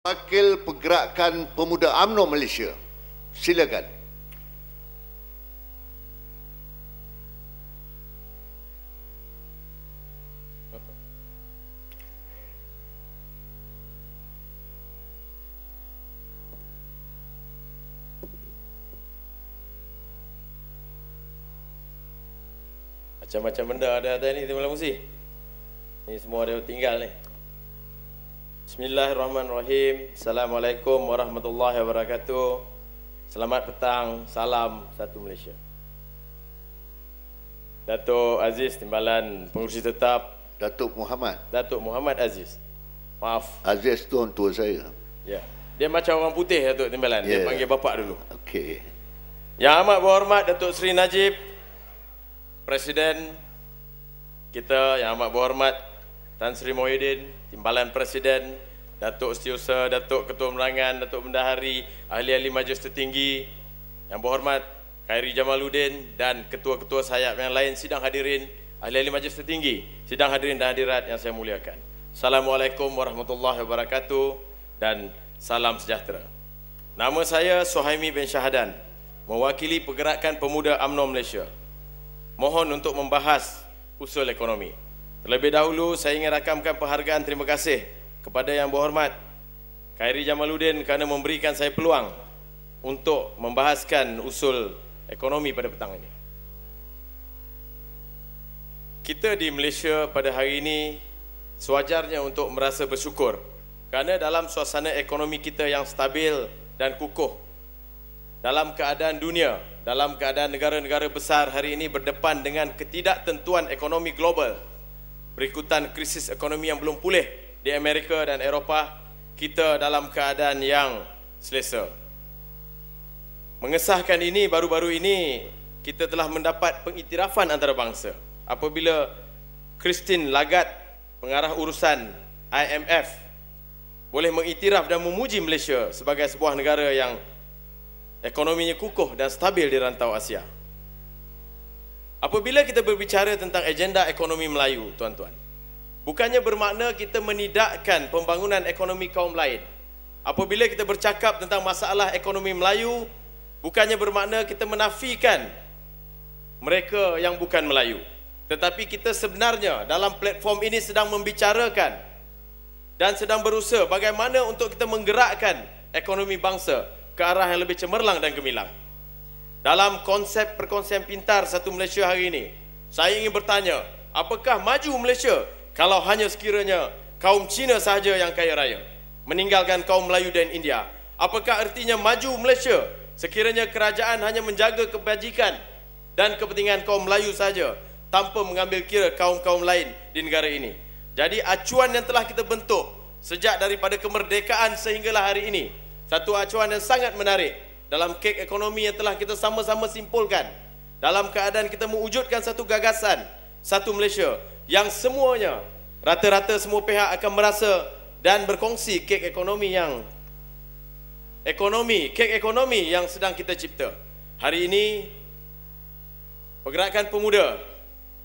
Wakil Pergerakan Pemuda UMNO Malaysia. Silakan. Macam-macam benda ada ni Timur Musi. Ni semua ada tinggal ni. Bismillahirrahmanirrahim. Assalamualaikum warahmatullahi wabarakatuh. Selamat petang. Salam satu Malaysia. Datuk Aziz Timbalan Pengurusi Tetap. Datuk Muhammad. Datuk Muhammad Aziz. Maaf. Aziz tu orang tua saya. Ya. Dia macam orang putih Datuk Timbalan. Dia panggil bapak dulu. Okey. Yang amat berhormat Datuk Seri Najib, Presiden kita yang amat berhormat Tan Sri Muhyiddin, Timbalan Presiden, Datuk Setiausaha, Datuk Ketua Penerangan, Datuk Bendahari, ahli-ahli Majlis Tertinggi, yang berhormat Khairi Jamaluddin dan ketua-ketua sayap yang lain, sidang hadirin, ahli-ahli Majlis Tertinggi, sidang hadirin dan hadirat yang saya muliakan. Assalamualaikum warahmatullahi wabarakatuh dan salam sejahtera. Nama saya Suhaimi bin Syahadan, mewakili Pergerakan Pemuda UMNO Malaysia. Mohon untuk membahas usul ekonomi. Terlebih dahulu saya ingin rakamkan penghargaan terima kasih kepada yang berhormat Khairi Jamaluddin kerana memberikan saya peluang untuk membahaskan usul ekonomi pada petang ini. Kita di Malaysia pada hari ini sewajarnya untuk merasa bersyukur kerana dalam suasana ekonomi kita yang stabil dan kukuh, dalam keadaan dunia, dalam keadaan negara-negara besar hari ini berdepan dengan ketidaktentuan ekonomi global, berikutan krisis ekonomi yang belum pulih di Amerika dan Eropah, kita dalam keadaan yang selesa. Mengesahkan ini, baru-baru ini kita telah mendapat pengiktirafan antarabangsa apabila Christine Lagarde, pengarah urusan IMF, boleh mengiktiraf dan memuji Malaysia sebagai sebuah negara yang ekonominya kukuh dan stabil di rantau Asia. Apabila kita berbicara tentang agenda ekonomi Melayu, tuan-tuan, bukannya bermakna kita menidakkan pembangunan ekonomi kaum lain. Apabila kita bercakap tentang masalah ekonomi Melayu, bukannya bermakna kita menafikan mereka yang bukan Melayu. Tetapi kita sebenarnya dalam platform ini sedang membicarakan dan sedang berusaha bagaimana untuk kita menggerakkan ekonomi bangsa ke arah yang lebih cemerlang dan gemilang. Dalam konsep perkongsian pintar satu Malaysia hari ini, saya ingin bertanya, apakah maju Malaysia kalau hanya sekiranya kaum Cina sahaja yang kaya raya, meninggalkan kaum Melayu dan India? Apakah artinya maju Malaysia sekiranya kerajaan hanya menjaga kebajikan dan kepentingan kaum Melayu sahaja tanpa mengambil kira kaum-kaum lain di negara ini? Jadi acuan yang telah kita bentuk sejak daripada kemerdekaan sehinggalah hari ini, satu acuan yang sangat menarik dalam kek ekonomi yang telah kita sama-sama simpulkan dalam keadaan kita mewujudkan satu gagasan, satu Malaysia yang semuanya, rata-rata semua pihak akan merasa dan berkongsi kek ekonomi yang sedang kita cipta. Hari ini Pergerakan Pemuda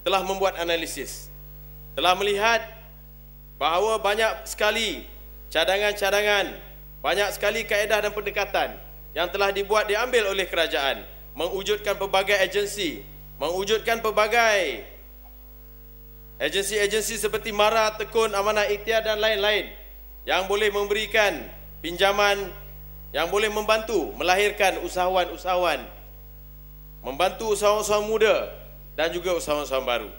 telah membuat analisis, telah melihat bahawa banyak sekali cadangan-cadangan, banyak sekali kaedah dan pendekatan yang telah diambil oleh kerajaan, mewujudkan pelbagai agensi, mewujudkan pelbagai agensi seperti MARA, Tekun, Amanah Ikhtiar dan lain-lain yang boleh memberikan pinjaman, yang boleh membantu melahirkan usahawan-usahawan, membantu usahawan-usahawan muda dan juga usahawan-usahawan baru.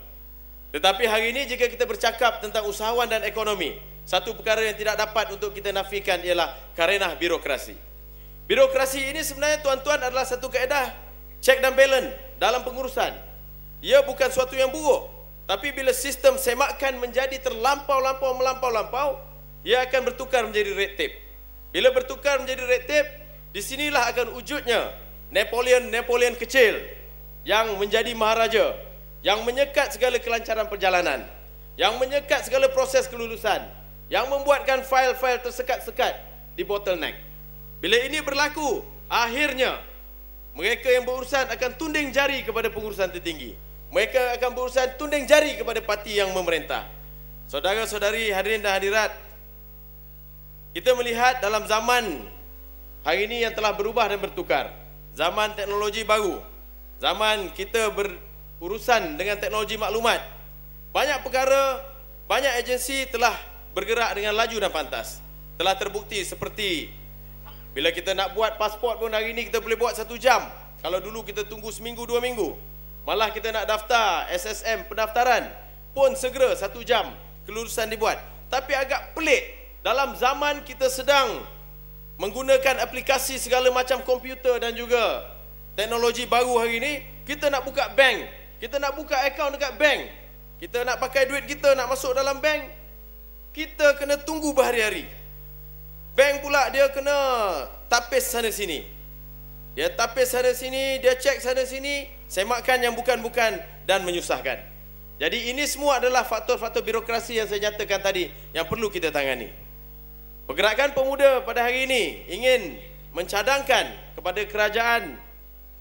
Tetapi hari ini jika kita bercakap tentang usahawan dan ekonomi, satu perkara yang tidak dapat untuk kita nafikan ialah karenah birokrasi. Birokrasi ini sebenarnya tuan-tuan adalah satu kaedah check dan balance dalam pengurusan. Ia bukan suatu yang buruk, tapi bila sistem semakan menjadi melampau, ia akan bertukar menjadi red tape. Bila bertukar menjadi red tape, di sinilah akan wujudnya Napoleon kecil yang menjadi maharaja, yang menyekat segala kelancaran perjalanan, yang menyekat segala proses kelulusan, yang membuatkan fail-fail tersekat-sekat di bottleneck. Bila ini berlaku, akhirnya mereka yang berurusan akan tunding jari kepada pengurusan tertinggi. Mereka akan berurusan tunding jari kepada parti yang memerintah. Saudara-saudari hadirin dan hadirat, kita melihat dalam zaman hari ini yang telah berubah dan bertukar, zaman teknologi baru, zaman kita berurusan dengan teknologi maklumat, banyak perkara, banyak agensi telah bergerak dengan laju dan pantas. Telah terbukti seperti bila kita nak buat pasport pun hari ini kita boleh buat 1 jam. Kalau dulu kita tunggu seminggu, 2 minggu. Malah kita nak daftar SSM pendaftaran pun segera 1 jam kelulusan dibuat. Tapi agak pelik, dalam zaman kita sedang menggunakan aplikasi segala macam komputer dan juga teknologi baru hari ini, kita nak buka bank, kita nak buka akaun dekat bank, kita nak pakai duit kita nak masuk dalam bank, kita kena tunggu berhari-hari. Bank pula dia kena tapis sana sini, dia tapis sana sini, dia cek sana sini, semakkan yang bukan-bukan dan menyusahkan. Jadi ini semua adalah faktor-faktor birokrasi yang saya nyatakan tadi yang perlu kita tangani. Pergerakan pemuda pada hari ini ingin mencadangkan kepada kerajaan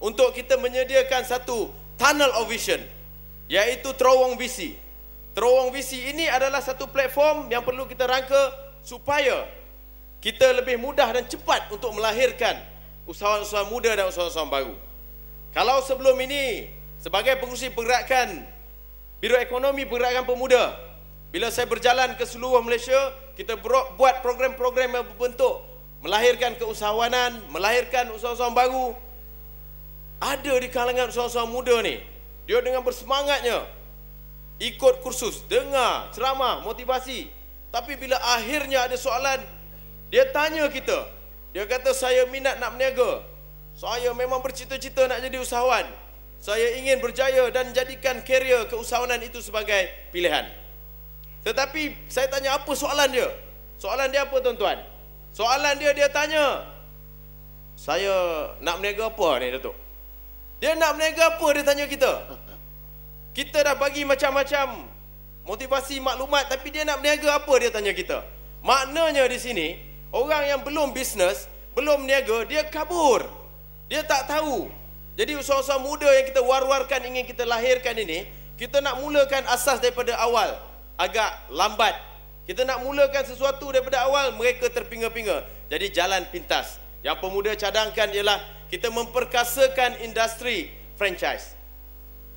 untuk kita menyediakan satu tunnel of vision, iaitu terowong visi. Terowong visi ini adalah satu platform yang perlu kita rangka supaya kita lebih mudah dan cepat untuk melahirkan usahawan-usahawan muda dan usahawan-usahawan baru. Kalau sebelum ini sebagai pengurusi pergerakan Biro Ekonomi Pergerakan Pemuda, bila saya berjalan ke seluruh Malaysia, kita buat program-program yang berbentuk melahirkan keusahawanan, melahirkan usahawan-usahawan baru. Ada di kalangan usahawan-usahawan muda ni, dia dengan bersemangatnya ikut kursus, dengar ceramah, motivasi. Tapi bila akhirnya ada soalan, dia tanya kita. Dia kata, saya minat nak berniaga, saya memang bercita-cita nak jadi usahawan, saya ingin berjaya dan jadikan karier keusahawanan itu sebagai pilihan. Tetapi saya tanya, apa soalan dia? Soalan dia apa, tuan-tuan? Soalan dia tanya, saya nak berniaga apa ni, Datuk? Dia nak berniaga apa, dia tanya kita. Kita dah bagi macam-macam motivasi maklumat, tapi dia nak berniaga apa, dia tanya kita. Maknanya di sini, orang yang belum bisnes, belum berniaga, dia kabur, dia tak tahu. Jadi usahawan-usahawan muda yang kita war-warkan ingin kita lahirkan ini, kita nak mulakan asas daripada awal agak lambat. Kita nak mulakan sesuatu daripada awal, mereka terpinga-pinga. Jadi jalan pintas yang pemuda cadangkan ialah kita memperkasakan industri franchise.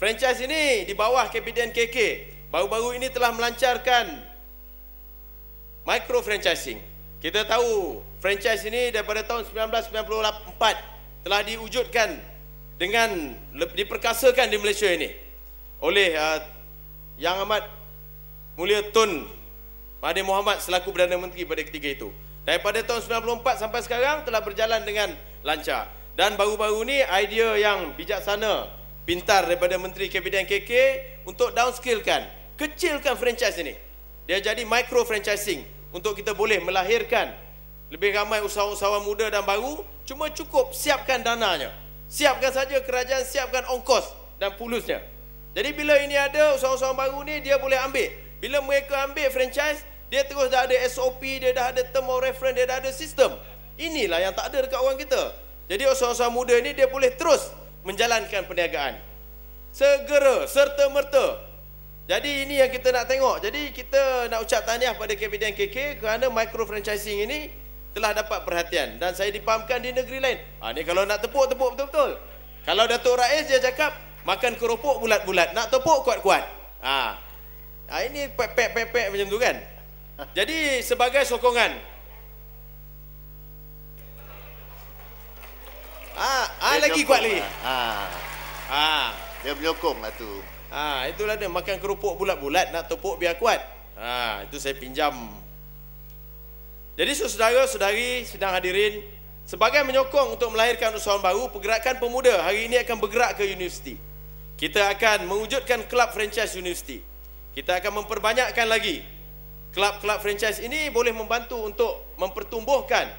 Franchise ini di bawah KPDN KK baru-baru ini telah melancarkan micro franchising. Kita tahu franchise ini daripada tahun 1994 telah diwujudkan dengan diperkasakan di Malaysia ini oleh Yang Amat Mulia Tun Mahathir Mohamad selaku Perdana Menteri pada ketika itu. Daripada tahun 94 sampai sekarang telah berjalan dengan lancar. Dan baru-baru ni idea yang bijaksana, pintar daripada Menteri KPDN KK untuk downskillkan, kecilkan franchise ini. Dia jadi micro franchising untuk kita boleh melahirkan lebih ramai usahawan-usahawan muda dan baru. Cuma cukup siapkan dananya, siapkan saja kerajaan, siapkan ongkos dan pulusnya. Jadi bila ini ada, usahawan-usahawan baru ni dia boleh ambil. Bila mereka ambil franchise, dia terus dah ada SOP, dia dah ada term of reference, dia dah ada sistem. Inilah yang tak ada dekat orang kita. Jadi usahawan-usahawan muda ni dia boleh terus menjalankan perniagaan segera, serta-merta. Jadi ini yang kita nak tengok. Jadi kita nak ucap tahniah pada KPDN KK kerana micro franchising ini telah dapat perhatian dan saya dipahamkan di negeri lain. Ni kalau nak tepuk betul-betul. Kalau Datuk Rais dia cakap makan keropok bulat-bulat, nak tepuk kuat-kuat. Ini pepek-pepek macam tu kan. Jadi sebagai sokongan, lagi kuat lagi. Dia menyokong lah tu. Itulah dia, makan keropok bulat-bulat, nak tepuk biar kuat. Itu saya pinjam. Jadi saudara-saudari sedang hadirin, sebagai menyokong untuk melahirkan usahawan baru, Pergerakan Pemuda hari ini akan bergerak ke universiti. Kita akan mewujudkan kelab franchise universiti. Kita akan memperbanyakkan lagi. Kelab-kelab franchise ini boleh membantu untuk mempertumbuhkan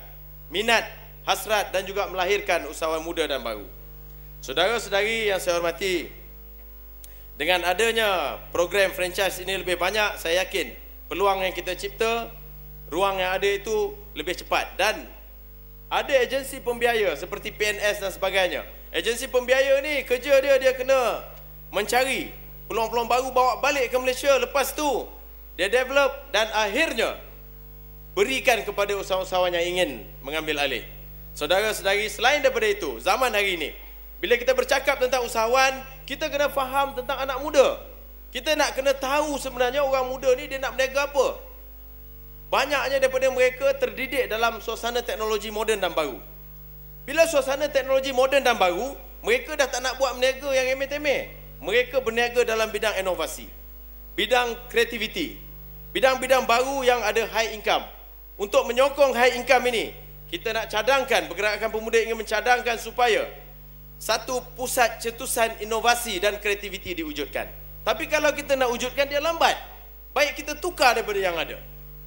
minat, hasrat dan juga melahirkan usahawan muda dan baru. Saudara-saudari yang saya hormati, dengan adanya program franchise ini lebih banyak, saya yakin peluang yang kita cipta, ruang yang ada itu lebih cepat. Dan ada agensi pembiaya seperti PNS dan sebagainya. Agensi pembiaya ni kerja dia kena mencari peluang-peluang baru, bawa balik ke Malaysia. Lepas tu dia develop dan akhirnya berikan kepada usahawan-usahawan yang ingin mengambil alih. Saudara-saudari, selain daripada itu, zaman hari ini, bila kita bercakap tentang usahawan, kita kena faham tentang anak muda. Kita nak kena tahu sebenarnya orang muda ni dia nak berniaga apa. Banyaknya daripada mereka terdidik dalam suasana teknologi moden dan baru. Bila suasana teknologi moden dan baru, mereka dah tak nak buat berniaga yang remeh-temeh. Mereka berniaga dalam bidang inovasi, bidang kreativiti, bidang-bidang baru yang ada high income. Untuk menyokong high income ini, kita nak cadangkan, pergerakan pemuda ingin mencadangkan supaya satu pusat cetusan inovasi dan kreativiti diwujudkan. Tapi kalau kita nak wujudkan, dia lambat. Baik kita tukar daripada yang ada.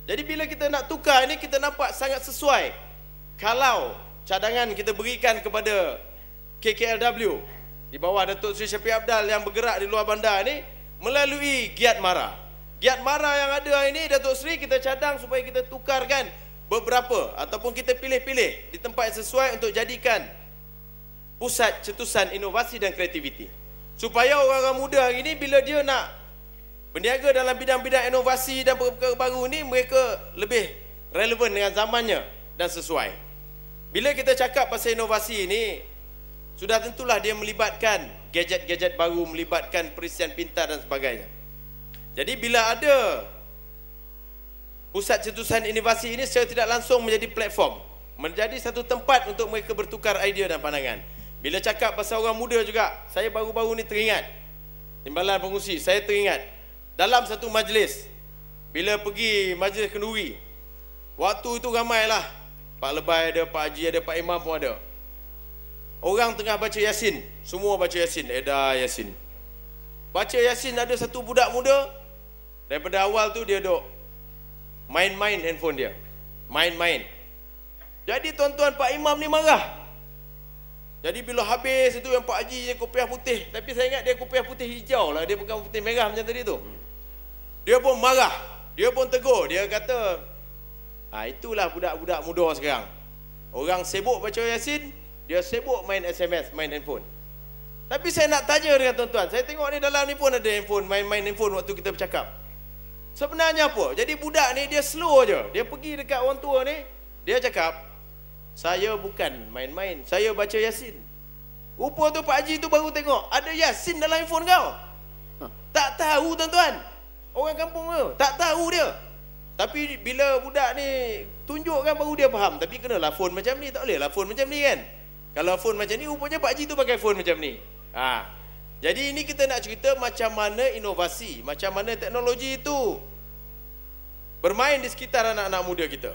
Jadi bila kita nak tukar ini, kita nampak sangat sesuai kalau cadangan kita berikan kepada KKLW di bawah Datuk Seri Syafiq Apdal yang bergerak di luar bandar ini melalui Giat Mara. Giat Mara yang ada ini, Datuk Seri, kita cadang supaya kita tukarkan beberapa ataupun kita pilih-pilih di tempat yang sesuai untuk jadikan pusat cetusan inovasi dan kreativiti. Supaya orang-orang muda hari ini bila dia nak berniaga dalam bidang-bidang inovasi dan perkara baru ini, mereka lebih relevan dengan zamannya dan sesuai. Bila kita cakap pasal inovasi ini, sudah tentulah dia melibatkan gadget-gadget baru, melibatkan perisian pintar dan sebagainya. Jadi bila ada pusat cetusan inovasi ini, secara tidak langsung menjadi platform, menjadi satu tempat untuk mereka bertukar idea dan pandangan. Bila cakap pasal orang muda juga, saya baru-baru ni teringat, Timbalan Pengurusi, saya teringat dalam satu majlis, bila pergi majlis kenduri, waktu itu ramailah, Pak Lebai ada, Pak Haji ada, Pak Imam pun ada. Orang tengah baca Yasin, semua baca Yasin, Eda Yasin. Baca Yasin, ada satu budak muda, daripada awal tu dia duk main-main handphone dia, main-main. Jadi tuan-tuan, Pak Imam ni marah. Jadi bila habis itu yang Pak Haji dia kopiah putih, tapi saya ingat dia kopiah putih hijau lah, dia bukan putih merah macam tadi tu. Dia pun marah, dia pun tegur, dia kata, itulah budak-budak muda sekarang. Orang sibuk baca Yasin, dia sibuk main SMS, main handphone. Tapi saya nak tanya dengan tuan-tuan, saya tengok ni dalam ni pun ada handphone, main-main handphone waktu kita bercakap. Sebenarnya apa? Jadi budak ni dia slow je, dia pergi dekat orang tua ni, dia cakap, saya bukan main-main, saya baca Yasin. Rupa tu Pak Haji tu baru tengok ada Yasin dalam handphone kau. Tak tahu tuan-tuan, orang kampung tu tak tahu dia. Tapi bila budak ni tunjukkan baru dia faham. Tapi kenalah phone macam ni, tak boleh lah phone macam ni kan. Kalau phone macam ni, rupanya Pak Haji tu pakai phone macam ni. Jadi ini kita nak cerita macam mana inovasi, macam mana teknologi itu bermain di sekitar anak-anak muda kita.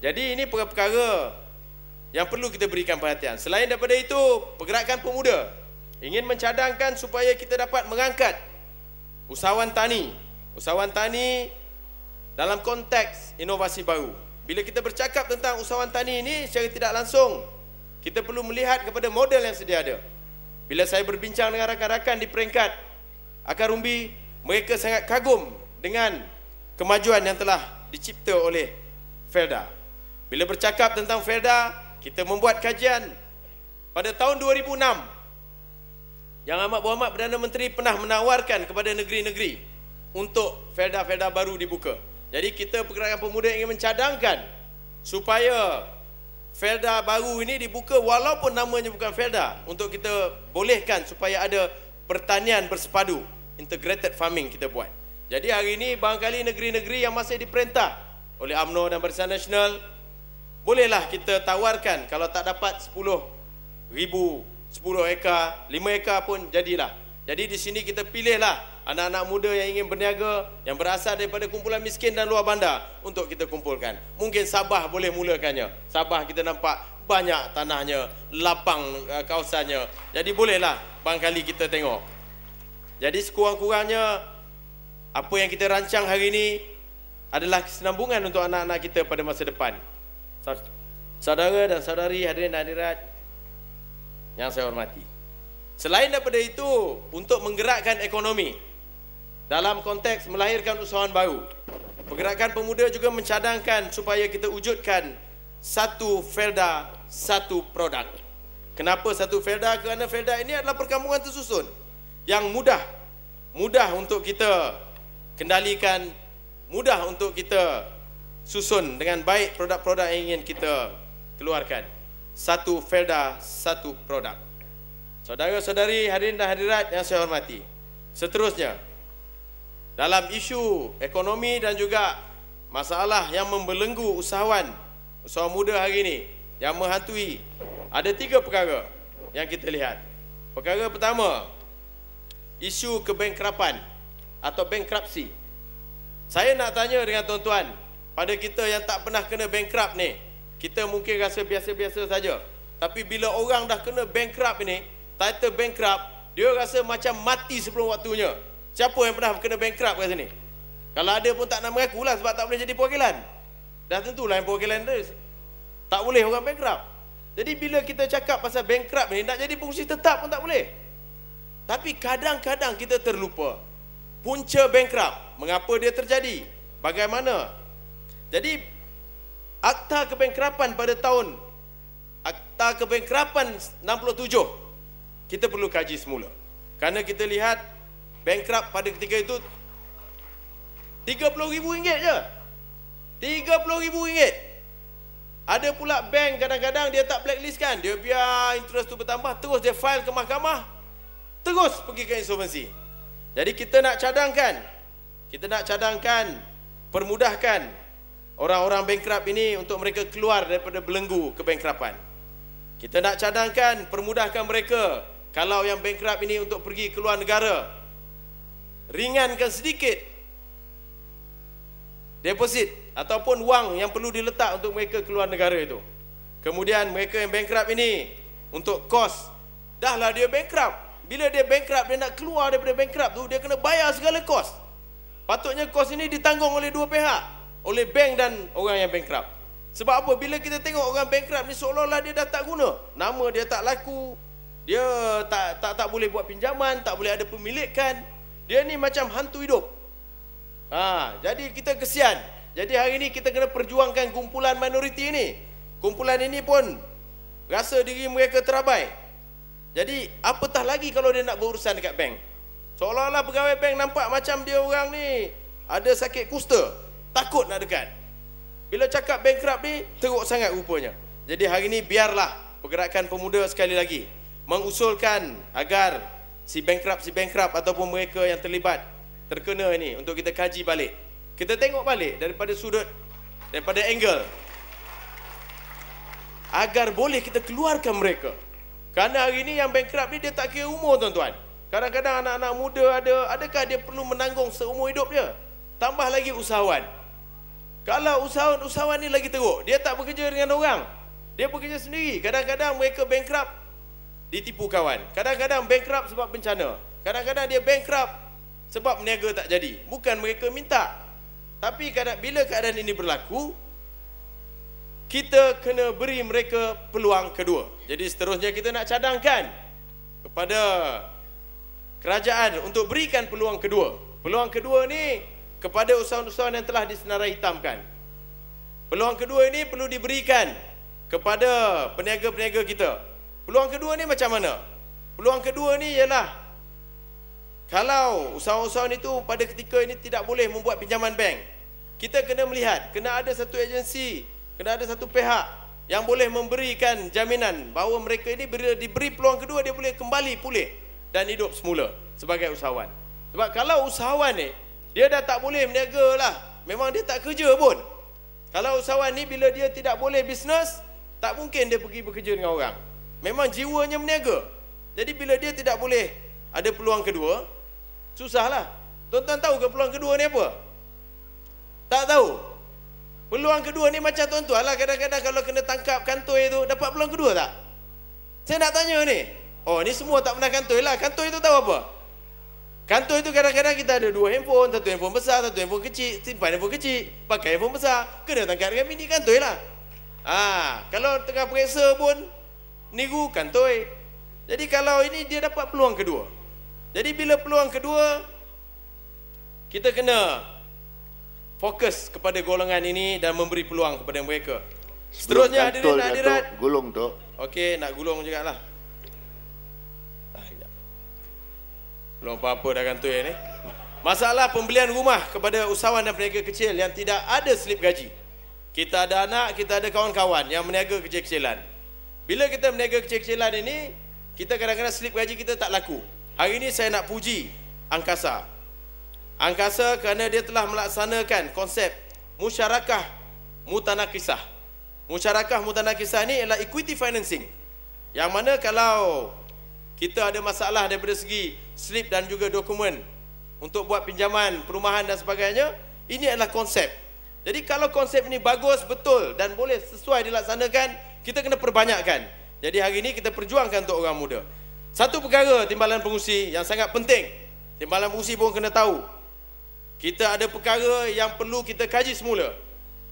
Jadi ini perkara yang perlu kita berikan perhatian. Selain daripada itu, pergerakan pemuda ingin mencadangkan supaya kita dapat mengangkat usahawan tani. Usahawan tani dalam konteks inovasi baru. Bila kita bercakap tentang usahawan tani ini, secara tidak langsung kita perlu melihat kepada model yang sedia ada. Bila saya berbincang dengan rakan-rakan di peringkat akar umbi, mereka sangat kagum dengan kemajuan yang telah dicipta oleh Felda. Bila bercakap tentang Felda, kita membuat kajian pada tahun 2006. Yang Amat Berhormat Perdana Menteri pernah menawarkan kepada negeri-negeri untuk Felda-Felda baru dibuka. Jadi kita pergerakan pemuda ingin mencadangkan supaya Felda baru ini dibuka walaupun namanya bukan Felda, untuk kita bolehkan supaya ada pertanian bersepadu, integrated farming kita buat. Jadi hari ini barangkali negeri-negeri yang masih diperintah oleh UMNO dan Barisan Nasional, bolehlah kita tawarkan, kalau tak dapat 10 ekar, 5 ekar pun jadilah. Jadi di sini kita pilihlah anak-anak muda yang ingin berniaga, yang berasal daripada kumpulan miskin dan luar bandar, untuk kita kumpulkan. Mungkin Sabah boleh mulakannya. Sabah kita nampak banyak tanahnya, lapang kawasannya. Jadi bolehlah barangkali kita tengok. Jadi sekurang-kurangnya apa yang kita rancang hari ini adalah kesinambungan untuk anak-anak kita pada masa depan. Saudara dan saudari, hadirin dan hadirat yang saya hormati, selain daripada itu, untuk menggerakkan ekonomi dalam konteks melahirkan usahawan baru, pergerakan pemuda juga mencadangkan supaya kita wujudkan satu Felda, satu produk. Kenapa satu Felda? Kerana Felda ini adalah perkampungan tersusun yang mudah untuk kita kendalikan, mudah untuk kita susun dengan baik produk-produk yang ingin kita keluarkan. Satu Felda, satu produk. Saudara-saudari, hadirin dan hadirat yang saya hormati, seterusnya, dalam isu ekonomi dan juga masalah yang membelenggu usahawan muda hari ini yang menghantui, ada 3 perkara yang kita lihat. Perkara pertama, isu kebankrapan atau bankruptcy. Saya nak tanya dengan tuan-tuan, pada kita yang tak pernah kena bankrupt ni, kita mungkin rasa biasa-biasa saja. Tapi bila orang dah kena bankrupt ni, title bankrupt, dia rasa macam mati sebelum waktunya. Siapa yang pernah kena bankrupt kat sini? Kalau ada pun tak nak mengaku lah sebab tak boleh jadi perwakilan. Dah tentulah yang perwakilan tu tak boleh orang bankrupt. Jadi bila kita cakap pasal bankrupt ni, nak jadi pengurusi tetap pun tak boleh. Tapi kadang-kadang kita terlupa punca bankrupt, mengapa dia terjadi, bagaimana. Jadi akta kebankrapan pada tahun Akta Kebankrapan 67 kita perlu kaji semula. Kerana kita lihat bankrupt pada ketika itu RM30,000 je. RM30,000. Ada pula bank kadang-kadang dia tak blacklist kan, dia biar interest tu bertambah, terus dia file ke mahkamah, terus pergi ke insolvency. Jadi kita nak cadangkan, permudahkan orang-orang bankrupt ini untuk mereka keluar daripada belenggu kebankrapan. Kita nak cadangkan, permudahkan mereka kalau yang bankrupt ini untuk pergi keluar negara, ringankan sedikit deposit ataupun wang yang perlu diletak untuk mereka keluar negara itu. Kemudian mereka yang bankrupt ini untuk kos, dahlah dia bankrupt. Bila dia bankrupt, dia nak keluar daripada bankrupt tu, dia kena bayar segala kos. Patutnya kos ini ditanggung oleh dua pihak, oleh bank dan orang yang bankrupt. Sebab apa? Bila kita tengok orang bankrupt ni seolah-olah dia dah tak guna, nama dia tak laku, dia tak boleh buat pinjaman, tak boleh ada pemilikan, dia ni macam hantu hidup. Jadi kita kesian. Jadi hari ini kita kena perjuangkan kumpulan minoriti ini. Kumpulan ini pun rasa diri mereka terabai. Jadi apatah lagi kalau dia nak berurusan dekat bank. Seolah-olah pegawai bank nampak macam dia orang ni ada sakit kusta, takut nak dekat. Bila cakap bankrupt ni, teruk sangat rupanya. Jadi hari ini biarlah pergerakan pemuda sekali lagi mengusulkan agar si bankrupt ataupun mereka yang terlibat, terkena ini, untuk kita kaji balik. Kita tengok balik daripada sudut, daripada angle, agar boleh kita keluarkan mereka. Kerana hari ini yang bankrupt ni dia tak kira umur, tuan-tuan. Kadang-kadang anak-anak muda adakah dia perlu menanggung seumur hidup dia? Tambah lagi usahawan. Kalau usahawan ni lagi teruk, dia tak bekerja dengan orang, dia bekerja sendiri. Kadang-kadang mereka bankrupt ditipu kawan, kadang-kadang bankrupt sebab bencana, kadang-kadang dia bankrupt sebab berniaga tak jadi. Bukan mereka minta, tapi bila keadaan ini berlaku, kita kena beri mereka peluang kedua. Jadi seterusnya kita nak cadangkan kepada kerajaan untuk berikan peluang kedua. Peluang kedua ni kepada usahawan-usahawan yang telah disenarai hitamkan. Peluang kedua ini perlu diberikan kepada peniaga-peniaga kita. Peluang kedua ni macam mana? Peluang kedua ni ialah kalau usahawan-usahawan itu pada ketika ini tidak boleh membuat pinjaman bank, kita kena melihat, kena ada satu agensi, kena ada satu pihak yang boleh memberikan jaminan bahawa mereka ini bila diberi peluang kedua, dia boleh kembali pulih dan hidup semula sebagai usahawan. Sebab kalau usahawan ni dia dah tak boleh berniaga lah, memang dia tak kerja pun. Kalau usahawan ni bila dia tidak boleh bisnes, tak mungkin dia pergi bekerja dengan orang. Memang jiwanya berniaga. Jadi bila dia tidak boleh ada peluang kedua, susahlah. Tuan-tuan tahu ke peluang kedua ni apa? Tak tahu. Peluang kedua ni macam tuan-tuan lah, kadang-kadang kalau kena tangkap kantoi tu, dapat peluang kedua tak? Saya nak tanya ni. Oh, ni semua tak pernah kantoi lah. Kantoi tu tahu apa? Kantoi tu kadang-kadang kita ada dua handphone, satu handphone besar, satu handphone kecil, simpan handphone kecil, pakai handphone besar, kena tangkap dengan mini kantoi lah. Kalau tengah periksa pun niru kantoi. Jadi kalau ini dia dapat peluang kedua. Jadi bila peluang kedua, kita kena fokus kepada golongan ini dan memberi peluang kepada mereka. Seterusnya hadirin hadirat, gulung tu. Okey, nak gulung jugalah. Belum apa-apa dah kantoi ni. Masalah pembelian rumah kepada usahawan dan peniaga kecil yang tidak ada slip gaji. Kita ada anak, kita ada kawan-kawan yang meniaga kecil-kecilan. Bila kita meniaga kecil-kecilan ini, kita kadang-kadang slip gaji kita tak laku. Hari ini saya nak puji Angkasa. Angkasa kerana dia telah melaksanakan konsep musyarakah mutanakisah. Musyarakah mutanakisah ini ialah equity financing. Yang mana kalau kita ada masalah daripada segi slip dan juga dokumen untuk buat pinjaman perumahan dan sebagainya, ini adalah konsep. Jadi kalau konsep ini bagus, betul dan boleh sesuai dilaksanakan, kita kena perbanyakkan. Jadi hari ini kita perjuangkan untuk orang muda. Satu perkara timbalan pengurusi yang sangat penting, timbalan pengurusi pun kena tahu. Kita ada perkara yang perlu kita kaji semula,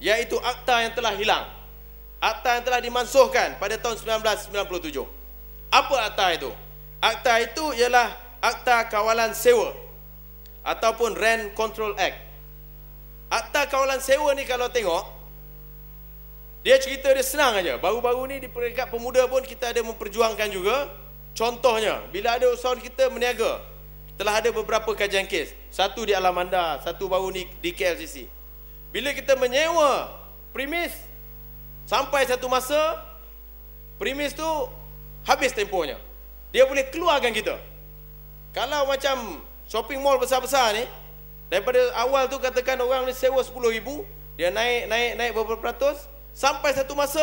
iaitu akta yang telah hilang. Akta yang telah dimansuhkan pada tahun 1997. Apa akta itu? Akta itu ialah Akta Kawalan Sewa ataupun Rent Control Act. Akta kawalan sewa ni kalau tengok, dia cerita dia senang aja. Baru-baru ni di peringkat pemuda pun kita ada memperjuangkan juga. Contohnya, bila ada usahawan kita meniaga, telah ada beberapa kajian kes. Satu di Alamanda, satu baru ni di KLCC. Bila kita menyewa premis, sampai satu masa, premis tu habis tempohnya. Dia boleh keluarkan kita. Kalau macam shopping mall besar-besar ni, daripada awal tu katakan orang ni sewa 10,000, dia naik beberapa ratus, sampai satu masa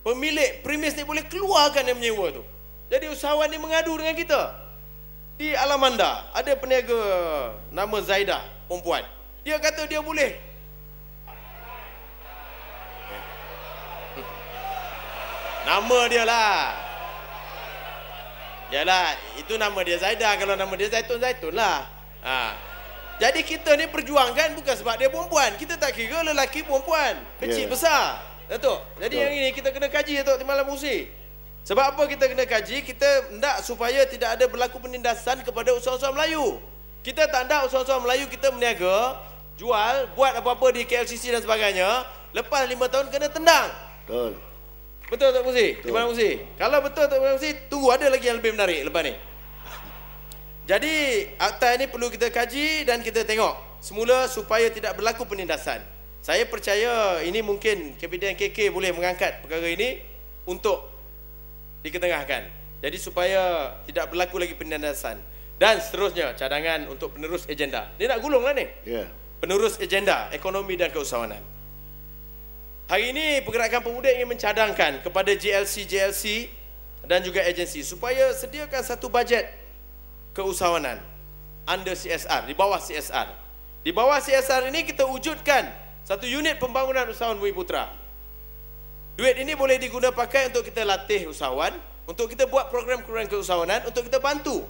pemilik premis ni boleh keluarkan yang menyewa tu. Jadi usahawan ni mengadu dengan kita. Di Alamanda ada peniaga nama Zaidah, perempuan. Dia kata dia boleh. Nama dia lah. Yalah, itu nama dia Zaidah. Kalau nama dia Zaitun lah. Jadi kita ni perjuangkan bukan sebab dia perempuan. Kita tak kira lelaki perempuan, kecil besar, Datuk. Jadi yang ini kita kena kaji, Datuk Timbalan Pengurusi. Sebab apa kita kena kaji? Kita hendak supaya tidak ada berlaku penindasan kepada usahawan Melayu. Kita tak hendak usahawan Melayu kita meniaga, jual, buat apa-apa di KLCC dan sebagainya, lepas 5 tahun kena tendang. Betul. Betul Datuk Pengurusi? Timbalan Pengurusi. Kalau betul Datuk Pengurusi, tunggu ada lagi yang lebih menarik lepas ni. Jadi akta ini perlu kita kaji dan kita tengok semula supaya tidak berlaku penindasan. Saya percaya ini mungkin Kapiten KK boleh mengangkat perkara ini untuk diketengahkan. Jadi supaya tidak berlaku lagi penindasan. Dan seterusnya cadangan untuk penerus agenda. Dia nak gulung lah ni. Penerus agenda ekonomi dan keusahawanan. Hari ini Pergerakan Pemuda ingin mencadangkan kepada JLC dan juga agensi supaya sediakan satu bajet keusahawanan under CSR, di bawah CSR. Di bawah CSR ini kita wujudkan satu unit pembangunan usahawan Bumiputera. Duit ini boleh digunakan pakai untuk kita latih usahawan, untuk kita buat program-program keusahawanan, untuk kita bantu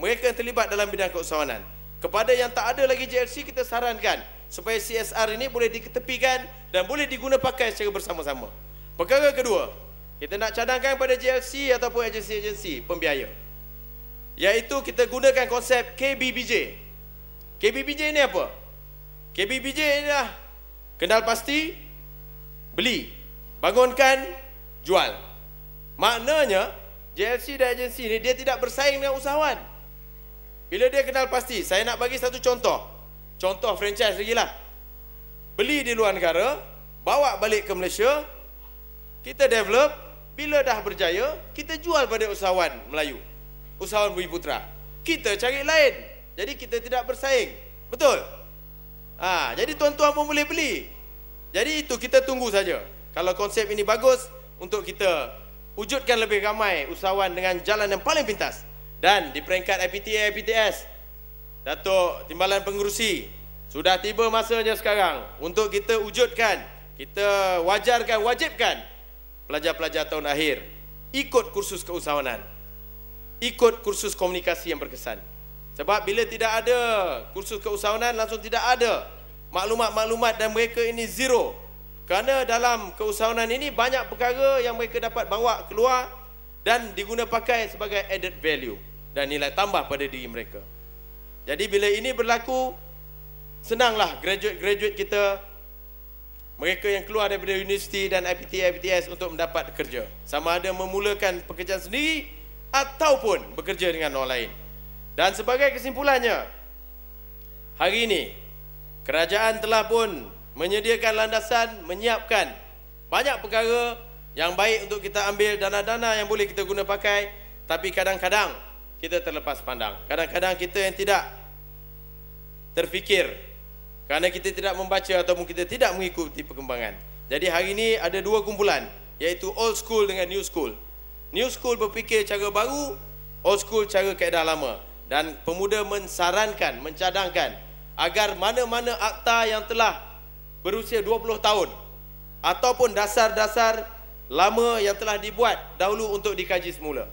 mereka yang terlibat dalam bidang keusahawanan. Kepada yang tak ada lagi JLC, kita sarankan supaya CSR ini boleh diketepikan dan boleh digunakan pakai secara bersama-sama. Perkara kedua, kita nak cadangkan pada JLC ataupun agensi-agensi pembiaya, iaitu kita gunakan konsep KBBJ. KBBJ ini apa? KBBJ ini adalah kenal pasti, beli, bangunkan, jual. Maknanya JLC dan agensi ini dia tidak bersaing dengan usahawan. Bila dia kenal pasti, saya nak bagi satu contoh. Contoh franchise lagi lah. Beli di luar negara, bawa balik ke Malaysia, kita develop, bila dah berjaya, kita jual pada usahawan Melayu, usahawan Bumiputera. Kita cari lain. Jadi kita tidak bersaing. Betul? Jadi tuan-tuan pun boleh beli. Jadi itu kita tunggu saja. Kalau konsep ini bagus, untuk kita wujudkan lebih ramai usahawan dengan jalan yang paling pintas. Dan di peringkat IPTA, IPTS, Datuk Timbalan Pengurusi, sudah tiba masanya sekarang untuk kita wujudkan, kita wajarkan, wajibkan pelajar-pelajar tahun akhir ikut kursus keusahawanan, ikut kursus komunikasi yang berkesan. Sebab bila tidak ada kursus keusahawanan, langsung tidak ada maklumat-maklumat dan mereka ini zero. Kerana dalam keusahawanan ini banyak perkara yang mereka dapat bawa keluar dan diguna pakai sebagai added value dan nilai tambah pada diri mereka. Jadi bila ini berlaku, senanglah graduate-graduate kita, mereka yang keluar daripada universiti dan IPTA, IPTS untuk mendapat kerja. Sama ada memulakan pekerjaan sendiri ataupun bekerja dengan orang lain. Dan sebagai kesimpulannya, hari ini kerajaan telah pun menyediakan landasan, menyiapkan banyak perkara yang baik untuk kita ambil dana-dana yang boleh kita guna pakai, tapi kadang-kadang kita terlepas pandang. Kadang-kadang kita yang tidak terfikir kerana kita tidak membaca ataupun kita tidak mengikuti perkembangan. Jadi hari ini ada dua kumpulan, iaitu old school dengan new school. New school berfikir cara baru, old school cara kaedah lama. Dan pemuda mensarankan, mencadangkan agar mana-mana akta yang telah berusia 20 tahun ataupun dasar-dasar lama yang telah dibuat dahulu untuk dikaji semula.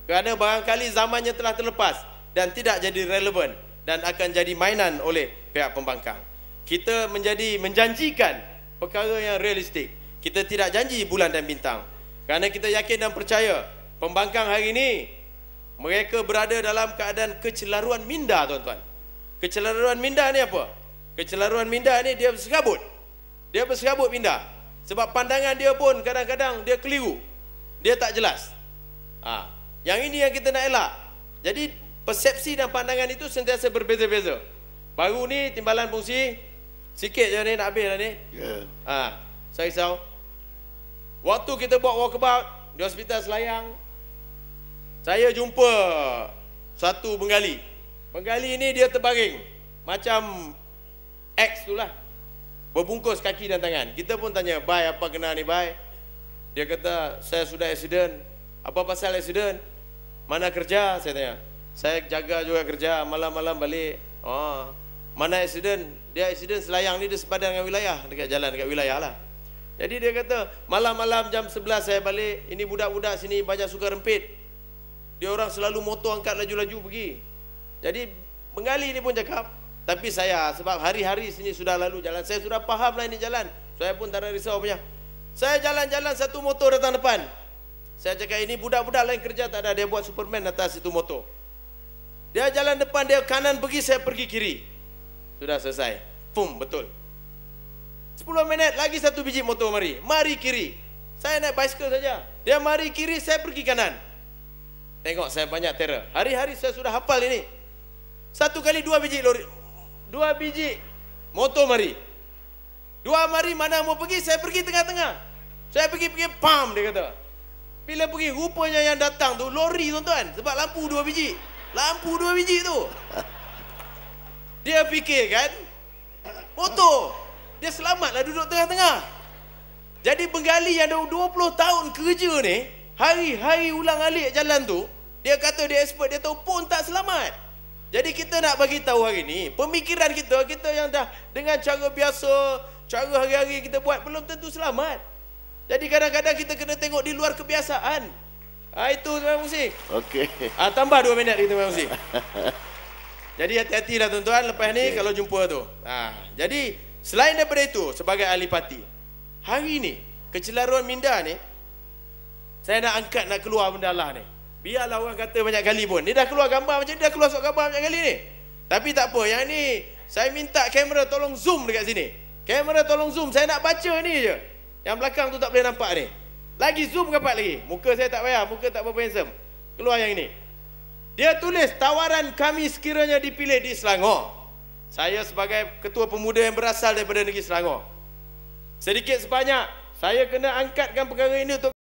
Kerana barangkali zamannya telah terlepas dan tidak jadi relevan dan akan jadi mainan oleh pihak pembangkang. Kita menjanjikan perkara yang realistik. Kita tidak janji bulan dan bintang. Kerana kita yakin dan percaya pembangkang hari ini mereka berada dalam keadaan kecelaruan minda, tuan-tuan. Kecelaruan minda ni apa? Kecelaruan minda ni dia berserabut. Dia berserabut minda. Sebab pandangan dia pun kadang-kadang dia keliru. Dia tak jelas. Yang ini yang kita nak elak. Jadi persepsi dan pandangan itu sentiasa berbeza-beza. Baru ni timbalan fungsi sikit je ni nak habis dah ni. Saya risau. Waktu kita buat walkabout di Hospital Selayang, saya jumpa satu Bengali. Bengali ni dia terbaring macam X tu lah, berbungkus kaki dan tangan. Kita pun tanya, "Bai, apa kena ni, Bai?" Dia kata, "Saya sudah aksiden." "Apa pasal aksiden?" "Mana kerja?" Saya tanya. "Saya jaga juga kerja, malam-malam balik." "Oh, mana aksiden?" "Dia aksiden Selayang ni, dia sepadan dengan wilayah, dekat jalan dekat wilayah lah." Jadi dia kata, "Malam-malam jam 11 saya balik, ini budak-budak sini banyak suka rempit. Dia orang selalu motor angkat laju-laju pergi." Jadi Bengali ni pun cakap, "Tapi saya sebab hari-hari sini sudah lalu jalan, saya sudah faham lah ini jalan. Saya pun tak ada risau punya. Saya jalan-jalan satu motor datang depan. Saya cakap, ini budak-budak lain kerja tak ada, dia buat Superman atas itu motor. Dia jalan depan, dia kanan pergi, saya pergi kiri. Sudah selesai. Pum, betul. 10 minit lagi satu biji motor mari kiri. Saya naik basikal saja. Dia mari kiri, saya pergi kanan. Tengok saya banyak terror. Hari-hari saya sudah hafal ini. Satu kali 2 biji lori, 2 biji motor mari. 2 mari, mana mau pergi, saya pergi tengah-tengah. Saya pergi pam, dia kata. Bila pergi, rupanya yang datang tu lori, tuan-tuan. Sebab lampu 2 biji. Lampu 2 biji tu. Dia fikir kan, motor. Dia selamatlah duduk tengah-tengah. Jadi Bengali yang dah 20 tahun kerja ni, hari-hari ulang alik jalan tu, dia kata dia expert, dia tahu pun tak selamat. Jadi kita nak bagi tahu hari ni, pemikiran kita yang dah dengan cara biasa, cara hari-hari kita buat, belum tentu selamat. Jadi kadang-kadang kita kena tengok di luar kebiasaan. Itu Tuan Musi. Okey. Tambah 2 minit lagi Tuan Musi. Jadi hati-hatilah tuan-tuan lepas ni kalau jumpa tu. Jadi selain daripada itu, sebagai ahli parti, hari ni kecelaruan minda ni, saya nak angkat, nak keluar benda lah ni. Biarlah orang kata banyak kali pun, dia dah keluar gambar macam ni, dah keluar surat gambar banyak kali ni. Tapi tak apa, yang ni saya minta kamera tolong zoom dekat sini. Kamera tolong zoom, saya nak baca ni je. Yang belakang tu tak boleh nampak ni. Lagi zoom rapat lagi. Muka saya tak payah, muka tak berapa handsome. Keluar yang ini. Dia tulis, tawaran kami sekiranya dipilih di Selangor. Saya sebagai ketua pemuda yang berasal daripada negeri Selangor, sedikit sebanyak saya kena angkatkan perkara ini untuk